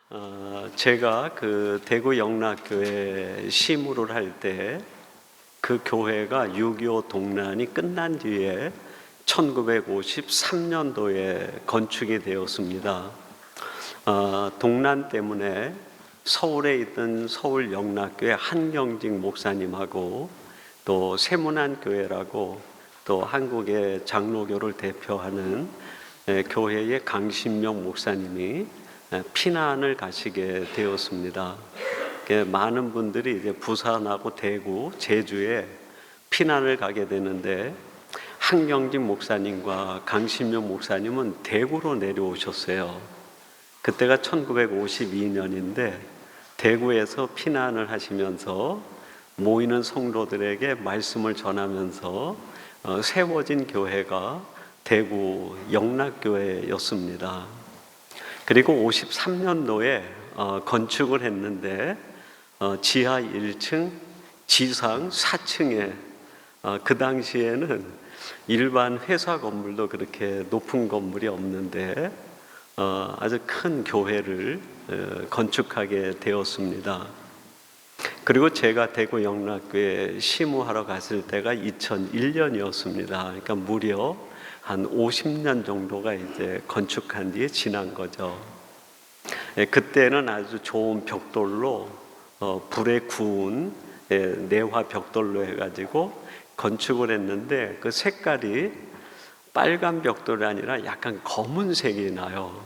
제가 그 대구 영락교회 시무를 할 때 그 교회가 6.25 동란이 끝난 뒤에 1953년도에 건축이 되었습니다. 동란 때문에 서울에 있던 서울 영락교회 한경직 목사님하고 또 세문안교회라고 또 한국의 장로교를 대표하는 교회의 강신명 목사님이 피난을 가시게 되었습니다. 많은 분들이 이제 부산하고 대구, 제주에 피난을 가게 되는데 한경직 목사님과 강신명 목사님은 대구로 내려오셨어요. 그때가 1952년인데 대구에서 피난을 하시면서 모이는 성도들에게 말씀을 전하면서 세워진 교회가 대구 영락교회였습니다. 그리고 53년도에 건축을 했는데 지하 1층, 지상 4층에 그 당시에는 일반 회사 건물도 그렇게 높은 건물이 없는데 아주 큰 교회를 건축하게 되었습니다. 그리고 제가 대구 영락교회 시무하러 갔을 때가 2001년이었습니다. 그러니까 무려 한 50년 정도가 이제 건축한 뒤에 지난 거죠. 그때는 아주 좋은 벽돌로 불에 구운 내화 벽돌로 해가지고 건축을 했는데 그 색깔이 빨간 벽돌이 아니라 약간 검은색이 나요.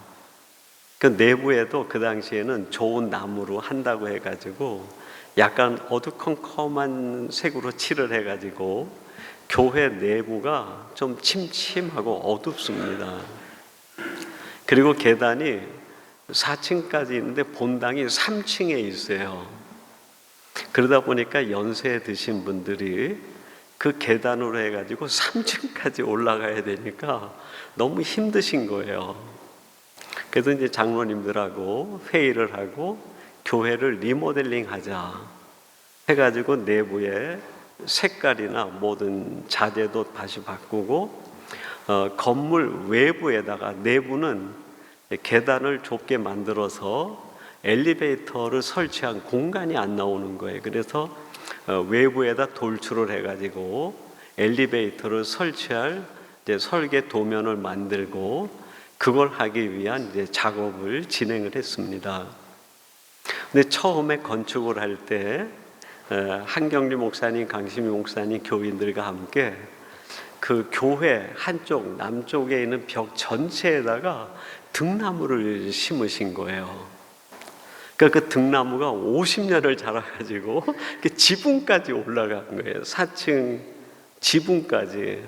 그 내부에도 그 당시에는 좋은 나무로 한다고 해가지고 약간 어두컴컴한 색으로 칠을 해가지고 교회 내부가 좀 침침하고 어둡습니다. 그리고 계단이 4층까지 있는데 본당이 3층에 있어요. 그러다 보니까 연세 드신 분들이 그 계단으로 해가지고 3층까지 올라가야 되니까 너무 힘드신 거예요. 그래서 이제 장로님들하고 회의를 하고 교회를 리모델링 하자 해가지고 내부에 색깔이나 모든 자재도 다시 바꾸고 건물 외부에다가 내부는 계단을 좁게 만들어서 엘리베이터를 설치한 공간이 안 나오는 거예요. 그래서 외부에다 돌출을 해가지고 엘리베이터를 설치할 이제 설계 도면을 만들고 그걸 하기 위한 이제 작업을 진행을 했습니다. 근데 처음에 건축을 할 때 한경리 목사님, 강심희 목사님, 교인들과 함께 그 교회 한쪽 남쪽에 있는 벽 전체에다가 등나무를 심으신 거예요. 그러니까 그 등나무가 50년을 자라가지고 지붕까지 올라간 거예요. 4층 지붕까지.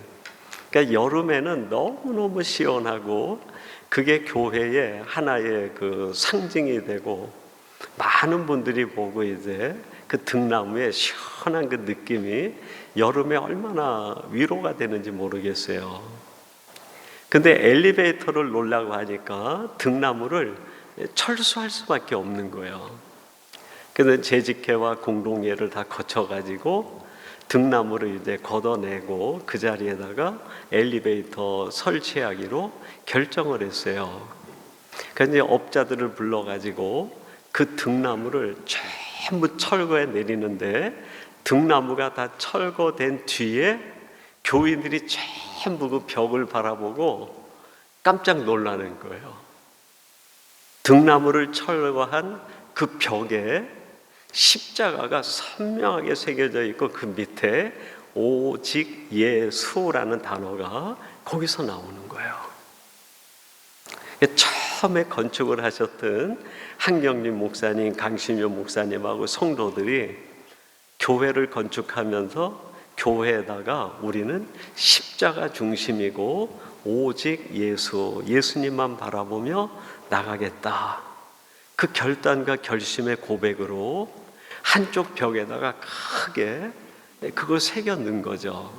그러니까 여름에는 너무너무 시원하고 그게 교회의 하나의 그 상징이 되고 많은 분들이 보고 이제 그 등나무의 시원한 그 느낌이 여름에 얼마나 위로가 되는지 모르겠어요. 근데 엘리베이터를 놓으려고 하니까 등나무를 철수할 수밖에 없는 거예요. 그래서 재직회와 공동회를 다 거쳐가지고 등나무를 이제 걷어내고 그 자리에다가 엘리베이터 설치하기로 결정을 했어요. 그래서 이제 업자들을 불러가지고 그 등나무를 전부 철거해 내리는데 등나무가 다 철거된 뒤에 교인들이 전부 그 벽을 바라보고 깜짝 놀라는 거예요. 등나무를 철거한 그 벽에 십자가가 선명하게 새겨져 있고 그 밑에 오직 예수라는 단어가 거기서 나오는 거예요. 처음에 건축을 하셨던 한경림 목사님, 강신효 목사님하고 성도들이 교회를 건축하면서 교회에다가 우리는 십자가 중심이고 오직 예수님만 바라보며 나가겠다. 그 결단과 결심의 고백으로 한쪽 벽에다가 크게 그걸 새겨 넣은 거죠.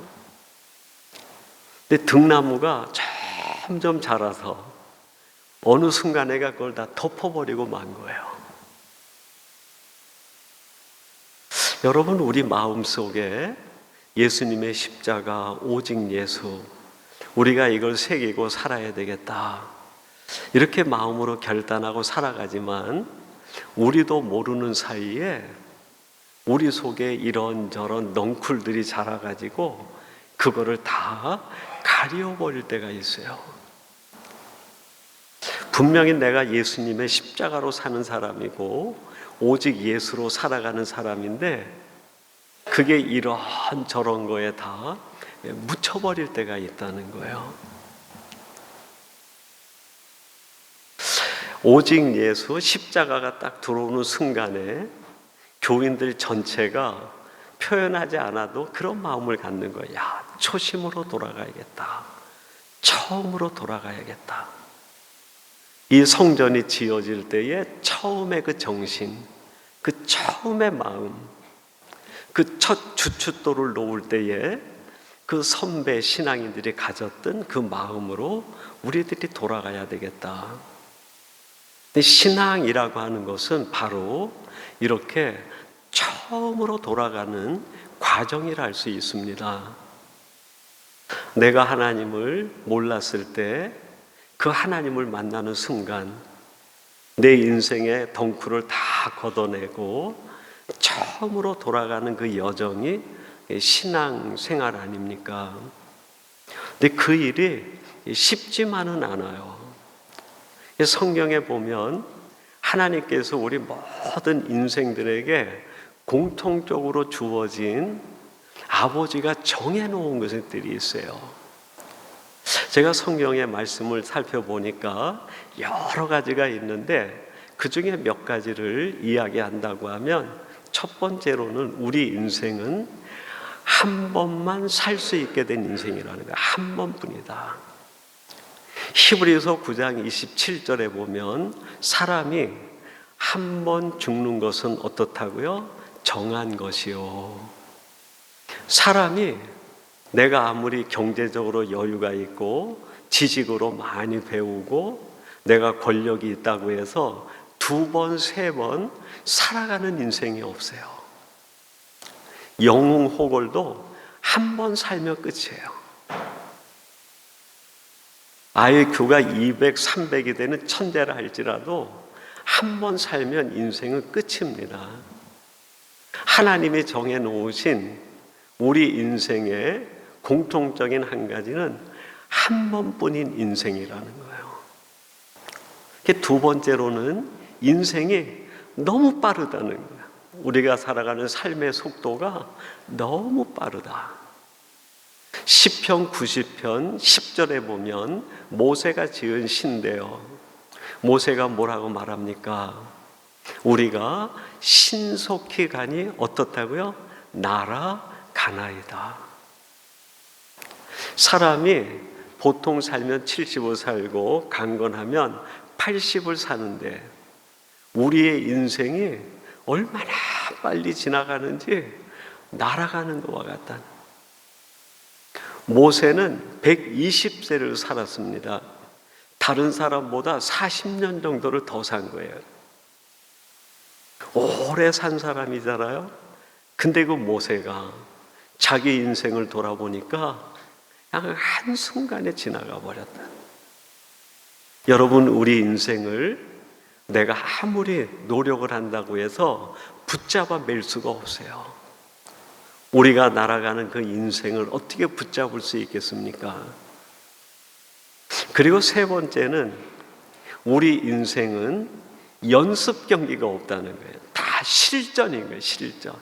근데 등나무가 점점 자라서 어느 순간에가 그걸 다 덮어버리고 만 거예요. 여러분, 우리 마음속에 예수님의 십자가, 오직 예수, 우리가 이걸 새기고 살아야 되겠다. 이렇게 마음으로 결단하고 살아가지만 우리도 모르는 사이에 우리 속에 이런저런 넝쿨들이 자라가지고 그거를 다 가려버릴 때가 있어요. 분명히 내가 예수님의 십자가로 사는 사람이고 오직 예수로 살아가는 사람인데 그게 이런저런 거에 다 묻혀버릴 때가 있다는 거예요. 오직 예수 십자가가 딱 들어오는 순간에 교인들 전체가 표현하지 않아도 그런 마음을 갖는 거예요. 야, 초심으로 돌아가야겠다. 처음으로 돌아가야겠다. 이 성전이 지어질 때에 처음의 그 정신, 그 처음의 마음, 그 첫 주춧돌을 놓을 때에 그 선배 신앙인들이 가졌던 그 마음으로 우리들이 돌아가야 되겠다. 신앙이라고 하는 것은 바로 이렇게 처음으로 돌아가는 과정이라 할 수 있습니다. 내가 하나님을 몰랐을 때 그 하나님을 만나는 순간 내 인생의 덩쿨을 다 걷어내고 처음으로 돌아가는 그 여정이 신앙 생활 아닙니까? 근데 그 일이 쉽지만은 않아요. 성경에 보면 하나님께서 우리 모든 인생들에게 공통적으로 주어진 아버지가 정해놓은 것들이 있어요. 제가 성경의 말씀을 살펴보니까 여러 가지가 있는데 그 중에 몇 가지를 이야기한다고 하면 첫 번째로는 우리 인생은 한 번만 살 수 있게 된 인생이라는 거예요. 한 번뿐이다. 히브리서 9장 27절에 보면 사람이 한 번 죽는 것은 어떻다고요? 정한 것이요. 사람이 내가 아무리 경제적으로 여유가 있고 지식으로 많이 배우고 내가 권력이 있다고 해서 두 번, 세 번 살아가는 인생이 없어요. 영웅 호걸도 한 번 살면 끝이에요. IQ가 200, 300이 되는 천재라 할지라도 한 번 살면 인생은 끝입니다. 하나님이 정해놓으신 우리 인생의 공통적인 한 가지는 한 번뿐인 인생이라는 거예요. 두 번째로는 인생이 너무 빠르다는 거예요. 우리가 살아가는 삶의 속도가 너무 빠르다. 시편 90편 10절에 보면 모세가 지은 시인데요. 모세가 뭐라고 말합니까? 우리가 신속히 가니 어떻다고요? 날아가나이다. 사람이 보통 살면 70을 살고 강건하면 80을 사는데 우리의 인생이 얼마나 빨리 지나가는지 날아가는 것과 같다. 모세는 120세를 살았습니다. 다른 사람보다 40년 정도를 더 산 거예요. 오래 산 사람이잖아요. 근데 그 모세가 자기 인생을 돌아보니까 그냥 한순간에 지나가 버렸다. 여러분, 우리 인생을 내가 아무리 노력을 한다고 해서 붙잡아 맬 수가 없어요. 우리가 날아가는 그 인생을 어떻게 붙잡을 수 있겠습니까? 그리고 세 번째는 우리 인생은 연습 경기가 없다는 거예요. 다 실전인 거예요, 실전.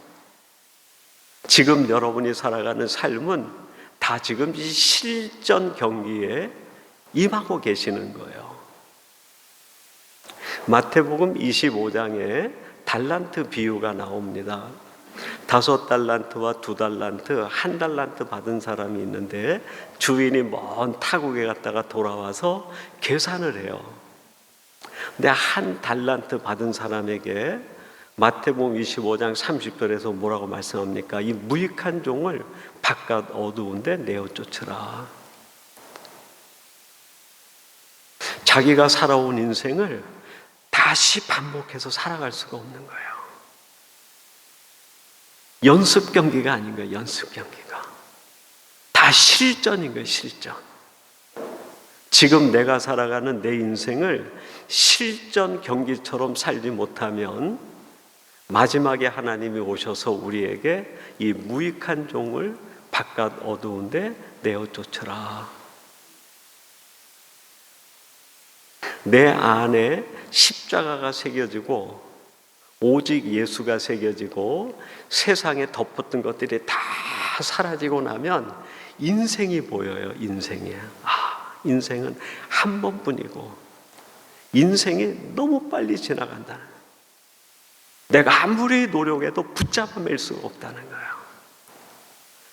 지금 여러분이 살아가는 삶은 다 지금 이 실전 경기에 임하고 계시는 거예요. 마태복음 25장에 달란트 비유가 나옵니다. 5달란트와 2달란트, 1달란트 받은 사람이 있는데 주인이 먼 타국에 갔다가 돌아와서 계산을 해요. 근데 1달란트 받은 사람에게 마태복음 25장 30절에서 뭐라고 말씀합니까? 이 무익한 종을 바깥 어두운데 내어 쫓으라. 자기가 살아온 인생을 다시 반복해서 살아갈 수가 없는 거예요. 연습 경기가 아닌 거예요. 연습 경기가 다 실전인 거예요. 실전. 지금 내가 살아가는 내 인생을 실전 경기처럼 살지 못하면 마지막에 하나님이 오셔서 우리에게 이 무익한 종을 바깥 어두운데 내어 쫓으라. 내 안에 십자가가 새겨지고 오직 예수가 새겨지고 세상에 덮었던 것들이 다 사라지고 나면 인생이 보여요. 인생이. 인생은 한 번뿐이고 인생이 너무 빨리 지나간다. 내가 아무리 노력해도 붙잡아낼 수가 없다는 거예요.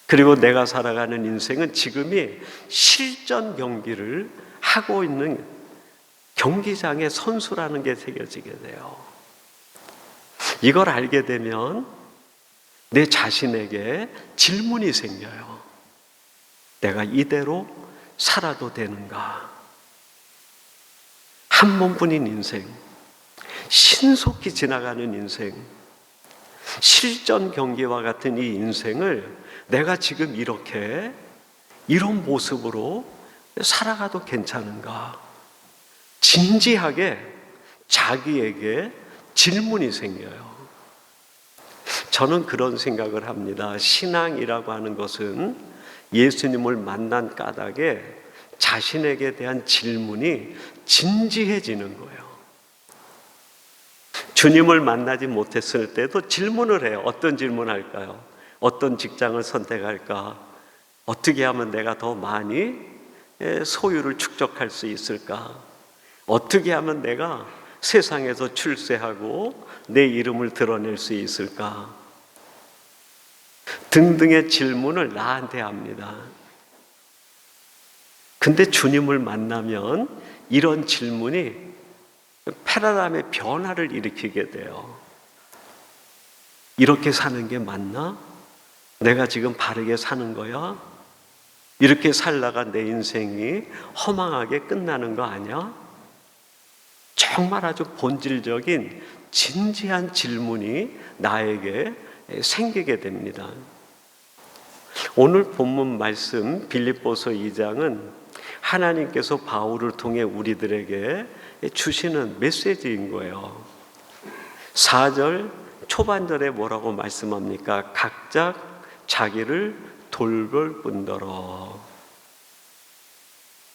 그리고 내가 살아가는 인생은 지금이 실전 경기를 하고 있는 경기장의 선수라는 게 새겨지게 돼요. 이걸 알게 되면 내 자신에게 질문이 생겨요. 내가 이대로 살아도 되는가? 한 번뿐인 인생, 신속히 지나가는 인생, 실전 경기와 같은 이 인생을 내가 지금 이런 모습으로 살아가도 괜찮은가? 진지하게 자기에게 질문이 생겨요. 저는 그런 생각을 합니다. 신앙이라고 하는 것은 예수님을 만난 까닭에 자신에게 대한 질문이 진지해지는 거예요. 주님을 만나지 못했을 때도 질문을 해요. 어떤 질문할까요? 어떤 직장을 선택할까? 어떻게 하면 내가 더 많이 소유를 축적할 수 있을까? 어떻게 하면 내가 세상에서 출세하고 내 이름을 드러낼 수 있을까? 등등의 질문을 나한테 합니다. 근데 주님을 만나면 이런 질문이 패러다임의 변화를 일으키게 돼요. 이렇게 사는 게 맞나? 내가 지금 바르게 사는 거야? 이렇게 살다가 내 인생이 허망하게 끝나는 거 아니야? 정말 아주 본질적인 진지한 질문이 나에게 생기게 됩니다. 오늘 본문 말씀 빌립보서 2장은 하나님께서 바울을 통해 우리들에게 주시는 메시지인 거예요. 4절 초반절에 뭐라고 말씀합니까? 각자 자기를 돌볼 뿐더러.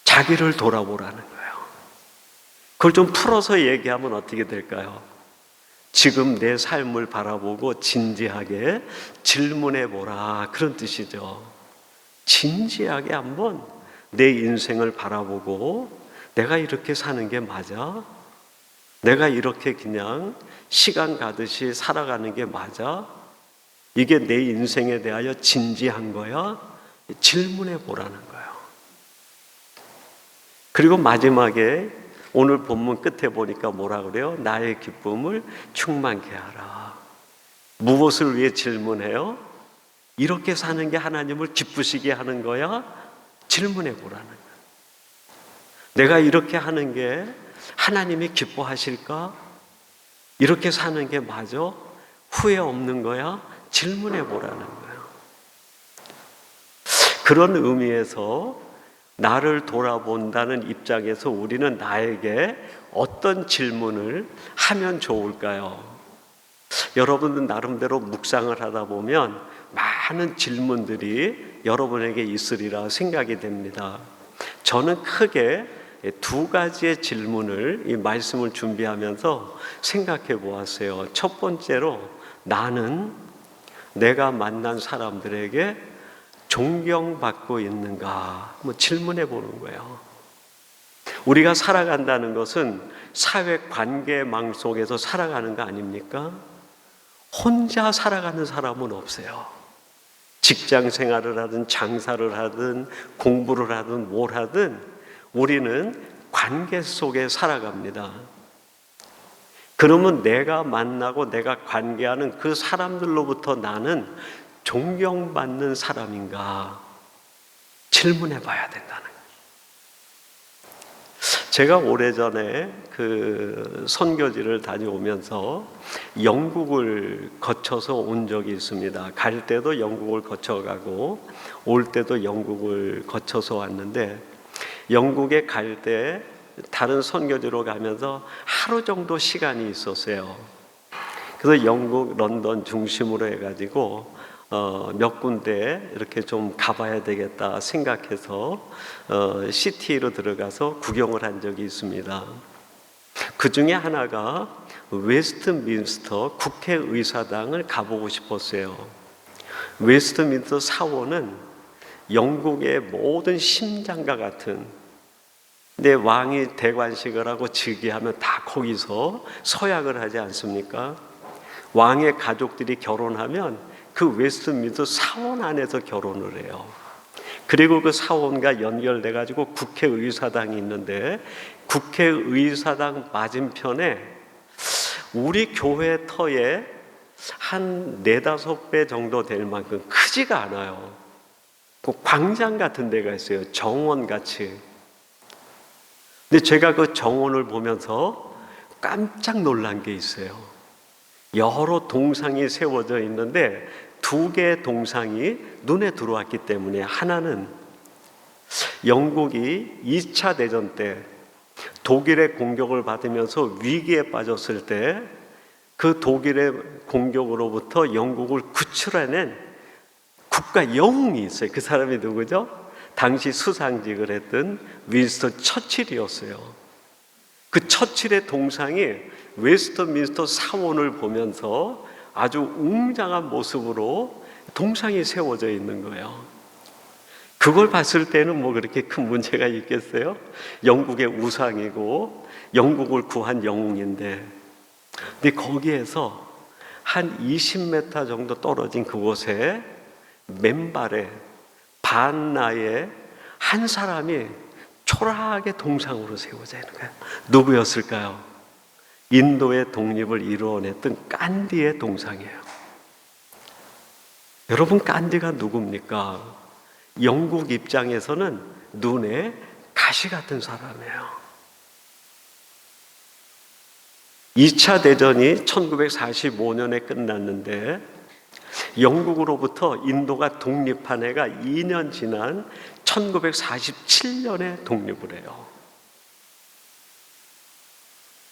자기를 돌아보라는 거예요. 그걸 좀 풀어서 얘기하면 어떻게 될까요? 지금 내 삶을 바라보고 진지하게 질문해 보라, 그런 뜻이죠. 진지하게 한번 내 인생을 바라보고 내가 이렇게 사는 게 맞아? 내가 이렇게 그냥 시간 가듯이 살아가는 게 맞아? 이게 내 인생에 대하여 진지한 거야? 질문해 보라는 거예요. 그리고 마지막에 오늘 본문 끝에 보니까 뭐라 그래요? 나의 기쁨을 충만케 하라. 무엇을 위해 질문해요? 이렇게 사는 게 하나님을 기쁘시게 하는 거야? 질문해 보라는 거예요. 내가 이렇게 하는 게 하나님이 기뻐하실까? 이렇게 사는 게 맞아? 후회 없는 거야? 질문해 보라는 거예요. 그런 의미에서 나를 돌아본다는 입장에서 우리는 나에게 어떤 질문을 하면 좋을까요? 여러분은 나름대로 묵상을 하다 보면 많은 질문들이 여러분에게 있으리라 생각이 됩니다. 저는 크게 두 가지의 질문을 이 말씀을 준비하면서 생각해 보았어요. 첫 번째로, 나는 내가 만난 사람들에게 존경받고 있는가? 질문해 보는 거예요. 우리가 살아간다는 것은 사회 관계망 속에서 살아가는 거 아닙니까? 혼자 살아가는 사람은 없어요. 직장 생활을 하든 장사를 하든 공부를 하든 뭘 하든 우리는 관계 속에 살아갑니다. 그러면 내가 만나고 내가 관계하는 그 사람들로부터 나는 존경받는 사람인가 질문해 봐야 된다는 거예요. 제가 오래전에 그 선교지를 다녀오면서 영국을 거쳐서 온 적이 있습니다. 갈 때도 영국을 거쳐가고 올 때도 영국을 거쳐서 왔는데 영국에 갈 때 다른 선교지로 가면서 하루 정도 시간이 있었어요. 그래서 영국 런던 중심으로 해가지고 몇 군데 이렇게 좀 가봐야 되겠다 생각해서 시티로 들어가서 구경을 한 적이 있습니다. 그 중에 하나가 웨스트민스터 국회의사당을 가보고 싶었어요. 웨스트민스터 사원은 영국의 모든 심장과 같은, 근데 왕이 대관식을 하고 즉위하면 다 거기서 서약을 하지 않습니까? 왕의 가족들이 결혼하면 그 웨스트민스터 사원 안에서 결혼을 해요. 그리고 그 사원과 연결돼 가지고 국회의사당이 있는데, 국회의사당 맞은편에 우리 교회 터에 한 4-5배 정도 될 만큼 크지가 않아요. 그 광장 같은 데가 있어요. 정원 같이. 근데 제가 그 정원을 보면서 깜짝 놀란 게 있어요. 여러 동상이 세워져 있는데 2개의 동상이 눈에 들어왔기 때문에, 하나는 영국이 2차 대전 때 독일의 공격을 받으면서 위기에 빠졌을 때 그 독일의 공격으로부터 영국을 구출해낸 국가 영웅이 있어요. 그 사람이 누구죠? 당시 수상직을 했던 윈스턴 처칠이었어요. 그 처칠의 동상이 웨스트민스터 사원을 보면서 아주 웅장한 모습으로 동상이 세워져 있는 거예요. 그걸 봤을 때는 뭐 그렇게 큰 문제가 있겠어요? 영국의 우상이고 영국을 구한 영웅인데, 근데 거기에서 한 20m 정도 떨어진 그곳에 맨발에 반나에 한 사람이 초라하게 동상으로 세워져 있는 거예요. 누구였을까요? 인도의 독립을 이루어냈던 간디의 동상이에요. 여러분, 간디가 누굽니까? 영국 입장에서는 눈에 가시 같은 사람이에요. 2차 대전이 1945년에 끝났는데 영국으로부터 인도가 독립한 해가 2년 지난 1947년에 독립을 해요.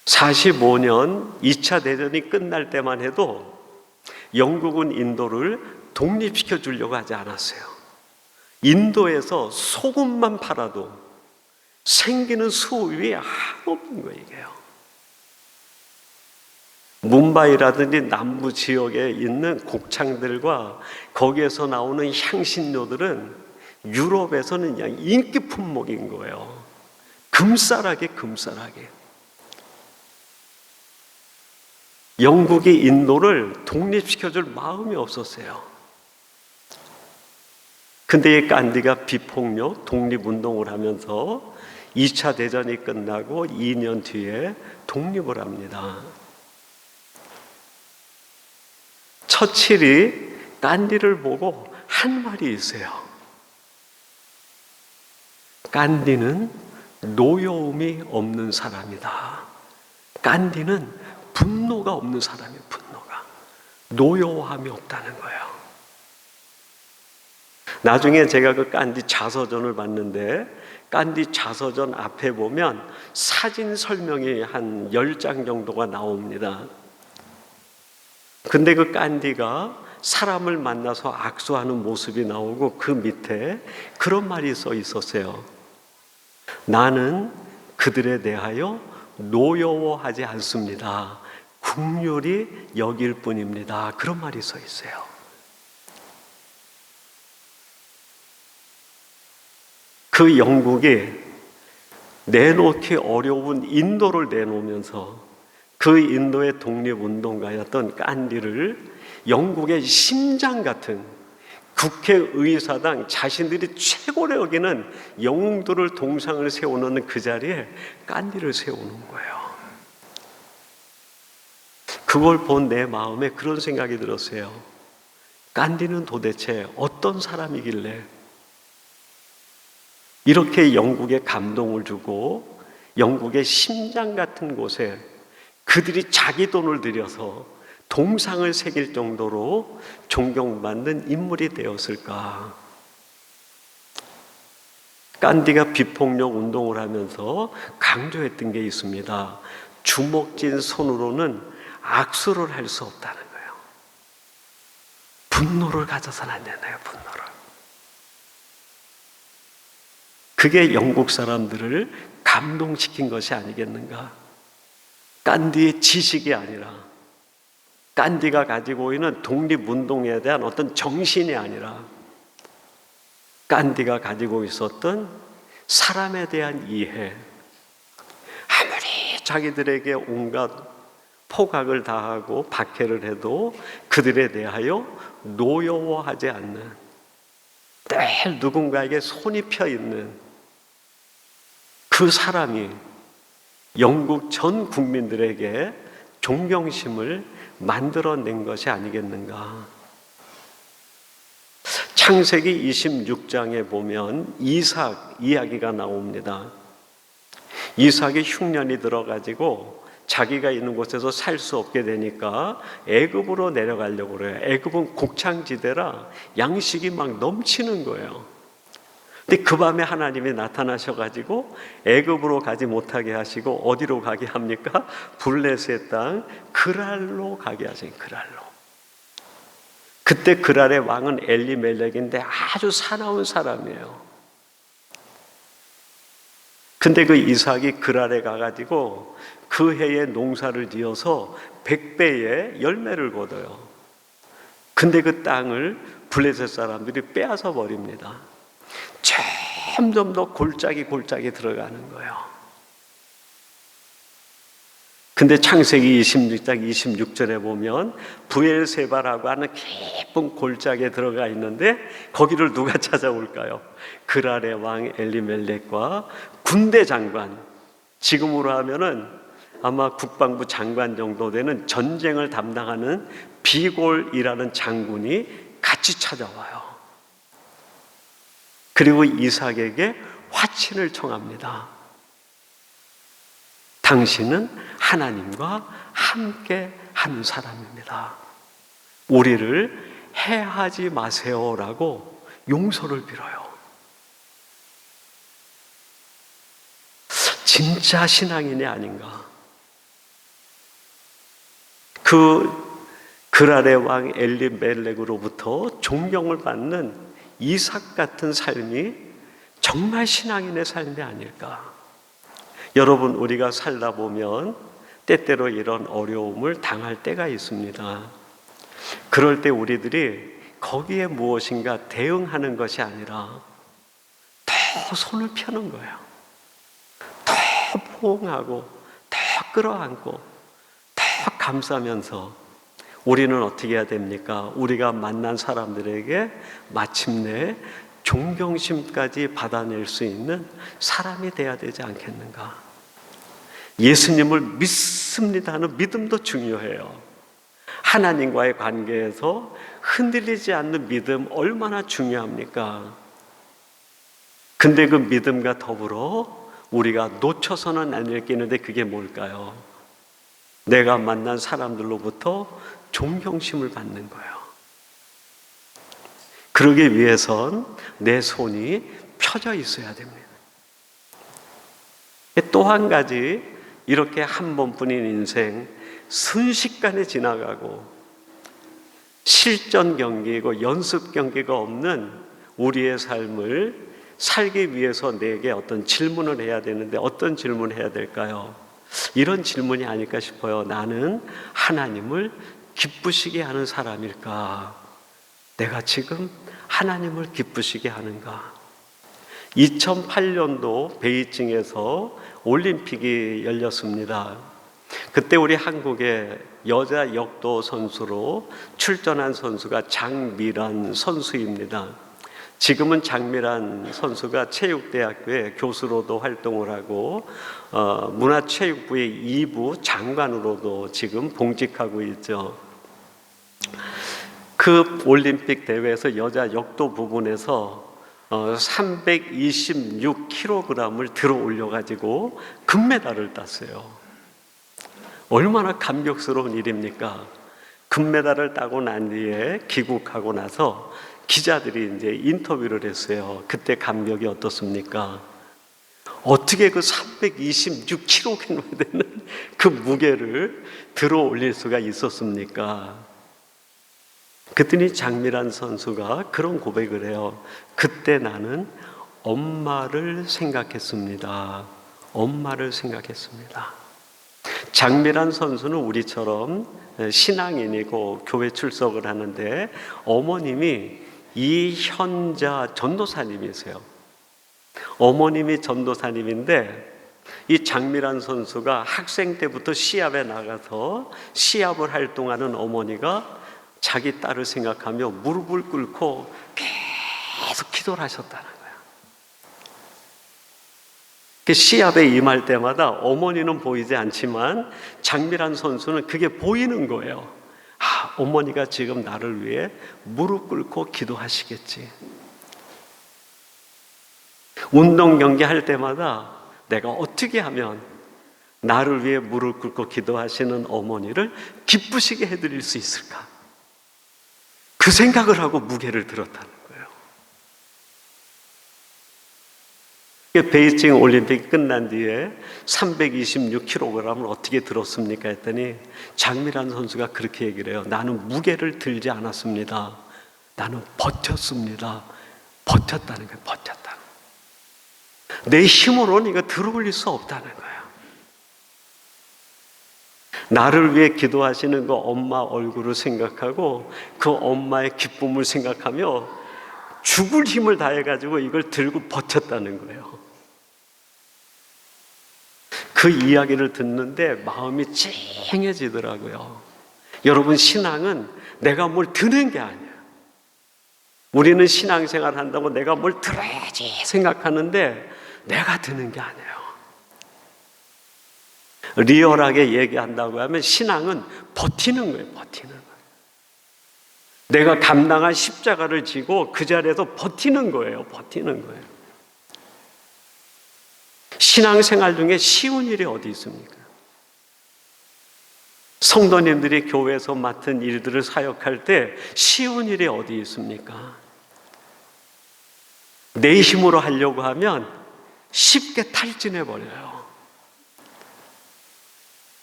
45년 2차 대전이 끝날 때만 해도 영국은 인도를 독립시켜 주려고 하지 않았어요. 인도에서 소금만 팔아도 생기는 수입이 한없는 거예요. 이게요. 뭄바이라든지 남부 지역에 있는 곡창들과 거기에서 나오는 향신료들은 유럽에서는 그냥 인기 품목인 거예요. 금싸라게. 영국이 인도를 독립시켜줄 마음이 없었어요. 근데 이 간디가 비폭력 독립운동을 하면서 2차 대전이 끝나고 2년 뒤에 독립을 합니다. 처칠이 간디를 보고 한 말이 있어요. 간디는 노여움이 없는 사람이다. 간디는 분노가 없는 사람이에요. 분노가. 노여움이 없다는 거예요. 나중에 제가 그 간디 자서전을 봤는데, 간디 자서전 앞에 보면 사진 설명이 한 10장 정도가 나옵니다. 근데 그 간디가 사람을 만나서 악수하는 모습이 나오고 그 밑에 그런 말이 써 있었어요. 나는 그들에 대하여 노여워하지 않습니다. 긍휼히 여길 뿐입니다. 그런 말이 써 있어요. 그 영국이 내놓기 어려운 인도를 내놓으면서 그 인도의 독립운동가였던 간디를 영국의 심장 같은 국회의사당, 자신들이 최고로 여기는 영웅들을 동상을 세워놓는 그 자리에 간디를 세우는 거예요. 그걸 본 내 마음에 그런 생각이 들었어요. 간디는 도대체 어떤 사람이길래 이렇게 영국에 감동을 주고 영국의 심장 같은 곳에 그들이 자기 돈을 들여서 동상을 새길 정도로 존경받는 인물이 되었을까? 간디가 비폭력 운동을 하면서 강조했던 게 있습니다. 주먹진 손으로는 악수를 할 수 없다는 거예요. 분노를 가져서는 안 된다요, 분노를. 그게 영국 사람들을 감동시킨 것이 아니겠는가? 간디의 지식이 아니라, 간디가 가지고 있는 독립운동에 대한 어떤 정신이 아니라, 간디가 가지고 있었던 사람에 대한 이해, 아무리 자기들에게 온갖 포각을 다하고 박해를 해도 그들에 대하여 노여워하지 않는, 늘 누군가에게 손이 펴 있는 그 사람이 영국 전 국민들에게 존경심을 만들어낸 것이 아니겠는가. 창세기 26장에 보면 이삭 이야기가 나옵니다. 이삭이 흉년이 들어가지고 자기가 있는 곳에서 살 수 없게 되니까 애굽으로 내려가려고 그래요. 애굽은 곡창지대라 양식이 막 넘치는 거예요. 근데 그 밤에 하나님이 나타나셔가지고 애굽으로 가지 못하게 하시고 어디로 가게 합니까? 블레셋 땅 그랄로 가게 하세요. 그랄로. 그때 그랄의 왕은 엘리멜렉인데 아주 사나운 사람이에요. 근데 그 이삭이 그랄에 가가지고 그 해에 농사를 지어서 100배의 열매를 거둬요. 근데 그 땅을 블레셋 사람들이 빼앗아 버립니다. 점점 더 골짜기 들어가는 거예요. 근데 창세기 26장 26절에 보면 부엘세바라고 하는 깊은 골짜기에 들어가 있는데 거기를 누가 찾아올까요? 그랄의 왕 엘리멜렉과 군대 장관, 지금으로 하면은 아마 국방부 장관 정도 되는 전쟁을 담당하는 비골이라는 장군이 같이 찾아와요. 그리고 이삭에게 화친을 청합니다. 당신은 하나님과 함께 한 사람입니다. 우리를 해하지 마세요라고 용서를 빌어요. 진짜 신앙인이 아닌가. 그랄의 왕 엘리멜렉으로부터 존경을 받는 이삭 같은 삶이 정말 신앙인의 삶이 아닐까. 여러분, 우리가 살다 보면 때때로 이런 어려움을 당할 때가 있습니다. 그럴 때 우리들이 거기에 무엇인가 대응하는 것이 아니라 더 손을 펴는 거예요. 더 포옹하고 더 끌어안고 더 감싸면서 우리는 어떻게 해야 됩니까? 우리가 만난 사람들에게 마침내 존경심까지 받아낼 수 있는 사람이 돼야 되지 않겠는가? 예수님을 믿습니다 하는 믿음도 중요해요. 하나님과의 관계에서 흔들리지 않는 믿음 얼마나 중요합니까? 근데 그 믿음과 더불어 우리가 놓쳐서는 안 될 게 있는데 그게 뭘까요? 내가 만난 사람들로부터 존경심을 받는 거예요. 그러기 위해선 내 손이 펴져 있어야 됩니다. 또 한 가지, 이렇게 한 번뿐인 인생 순식간에 지나가고 실전 경기이고 연습 경기가 없는 우리의 삶을 살기 위해서 내게 어떤 질문을 해야 되는데 어떤 질문을 해야 될까요? 이런 질문이 아닐까 싶어요. 나는 하나님을 기쁘시게 하는 사람일까? 내가 지금 하나님을 기쁘시게 하는가? 2008년도 베이징에서 올림픽이 열렸습니다. 그때 우리 한국의 여자 역도 선수로 출전한 선수가 장미란 선수입니다. 지금은 장미란 선수가 체육대학교의 교수로도 활동을 하고 문화체육부의 2부 장관으로도 지금 봉직하고 있죠. 그 올림픽 대회에서 여자 역도 부분에서 326kg을 들어 올려가지고 금메달을 땄어요. 얼마나 감격스러운 일입니까? 금메달을 따고 난 뒤에 귀국하고 나서 기자들이 이제 인터뷰를 했어요. 그때 감격이 어떻습니까? 어떻게 그 326kg 되는 그 무게를 들어 올릴 수가 있었습니까? 그랬더니 장미란 선수가 그런 고백을 해요. 그때 나는 엄마를 생각했습니다. 엄마를 생각했습니다. 장미란 선수는 우리처럼 신앙인이고 교회 출석을 하는데 어머님이 이현자 전도사님이세요. 어머님이 전도사님인데 이 장미란 선수가 학생 때부터 시합에 나가서 시합을 활동하는 어머니가 자기 딸을 생각하며 무릎을 꿇고 계속 기도를 하셨다는 거예요. 시합에 임할 때마다 어머니는 보이지 않지만 장미란 선수는 그게 보이는 거예요. 아, 어머니가 지금 나를 위해 무릎 꿇고 기도하시겠지. 운동 경기 할 때마다 내가 어떻게 하면 나를 위해 무릎 꿇고 기도하시는 어머니를 기쁘시게 해드릴 수 있을까? 그 생각을 하고 무게를 들었다는 거예요. 베이징 올림픽이 끝난 뒤에 326kg을 어떻게 들었습니까? 했더니 장미란 선수가 그렇게 얘기를 해요. 나는 무게를 들지 않았습니다. 나는 버텼습니다. 버텼다는 거예요. 버텼다. 내 힘으로는 이거 들어 올릴 수 없다는 거예요. 나를 위해 기도하시는 그 엄마 얼굴을 생각하고 그 엄마의 기쁨을 생각하며 죽을 힘을 다해가지고 이걸 들고 버텼다는 거예요. 그 이야기를 듣는데 마음이 찡해지더라고요. 여러분, 신앙은 내가 뭘 드는 게 아니에요. 우리는 신앙생활 한다고 내가 뭘 들어야지 생각하는데 내가 드는 게 아니에요. 리얼하게 얘기한다고 하면 신앙은 버티는 거예요. 버티는 거예요. 내가 감당한 십자가를 지고 그 자리에서 버티는 거예요. 버티는 거예요. 신앙생활 중에 쉬운 일이 어디 있습니까? 성도님들이 교회에서 맡은 일들을 사역할 때 쉬운 일이 어디 있습니까? 내 힘으로 하려고 하면 쉽게 탈진해 버려요.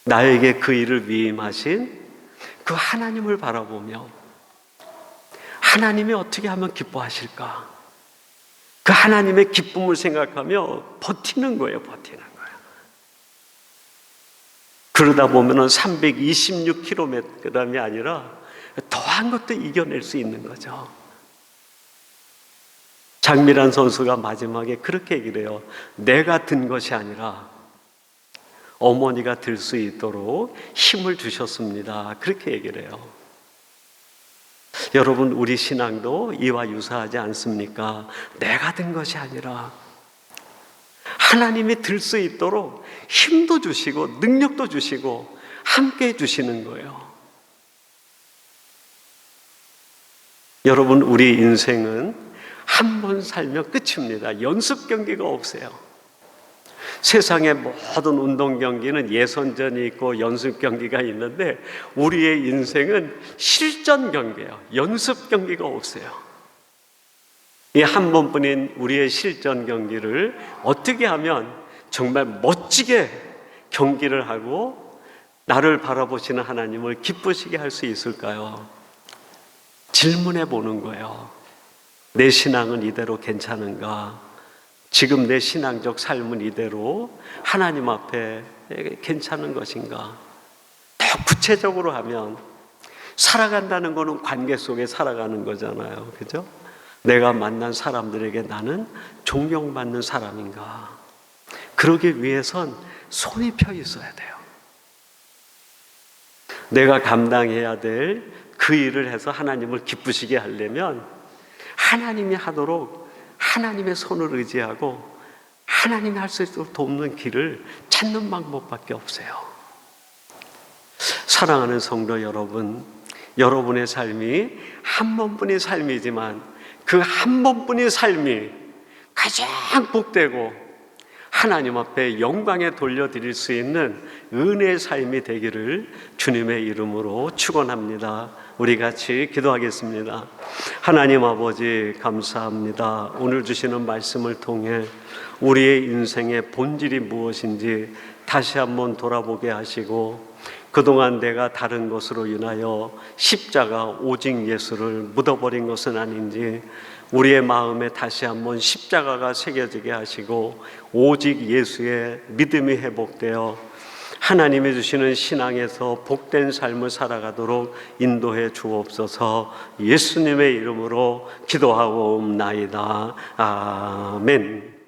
나에게 그 일을 위임하신 그 하나님을 바라보며 하나님이 어떻게 하면 기뻐하실까? 그 하나님의 기쁨을 생각하며 버티는 거예요. 버티는 거예요. 그러다 보면은 326kg이 아니라 더한 것도 이겨낼 수 있는 거죠. 장미란 선수가 마지막에 그렇게 얘기를 해요. 내가 든 것이 아니라 어머니가 들 수 있도록 힘을 주셨습니다. 그렇게 얘기를 해요. 여러분, 우리 신앙도 이와 유사하지 않습니까? 내가 든 것이 아니라 하나님이 들 수 있도록 힘도 주시고 능력도 주시고 함께 해주시는 거예요. 여러분, 우리 인생은 한 번 살면 끝입니다. 연습 경기가 없어요. 세상의 모든 운동 경기는 예선전이 있고 연습 경기가 있는데 우리의 인생은 실전 경기예요. 연습 경기가 없어요. 이 한 번뿐인 우리의 실전 경기를 어떻게 하면 정말 멋지게 경기를 하고 나를 바라보시는 하나님을 기쁘시게 할 수 있을까요? 질문해 보는 거예요. 내 신앙은 이대로 괜찮은가? 지금 내 신앙적 삶은 이대로 하나님 앞에 괜찮은 것인가? 더 구체적으로 하면 살아간다는 것은 관계 속에 살아가는 거잖아요. 그죠? 내가 만난 사람들에게 나는 존경받는 사람인가? 그러기 위해선 손이 펴 있어야 돼요. 내가 감당해야 될 그 일을 해서 하나님을 기쁘시게 하려면 하나님이 하도록 하나님의 손을 의지하고 하나님이 할 수 있도록 돕는 길을 찾는 방법밖에 없어요. 사랑하는 성도 여러분, 여러분의 삶이 한 번뿐인 삶이지만 그 한 번뿐인 삶이 가장 복되고 하나님 앞에 영광에 돌려드릴 수 있는 은혜의 삶이 되기를 주님의 이름으로 축원합니다. 우리 같이 기도하겠습니다. 하나님 아버지 감사합니다. 오늘 주시는 말씀을 통해 우리의 인생의 본질이 무엇인지 다시 한번 돌아보게 하시고, 그동안 내가 다른 것으로 인하여 십자가 오직 예수를 묻어버린 것은 아닌지 우리의 마음에 다시 한번 십자가가 새겨지게 하시고 오직 예수의 믿음이 회복되어 하나님이 주시는 신앙에서 복된 삶을 살아가도록 인도해 주옵소서. 예수님의 이름으로 기도하옵나이다. 아멘.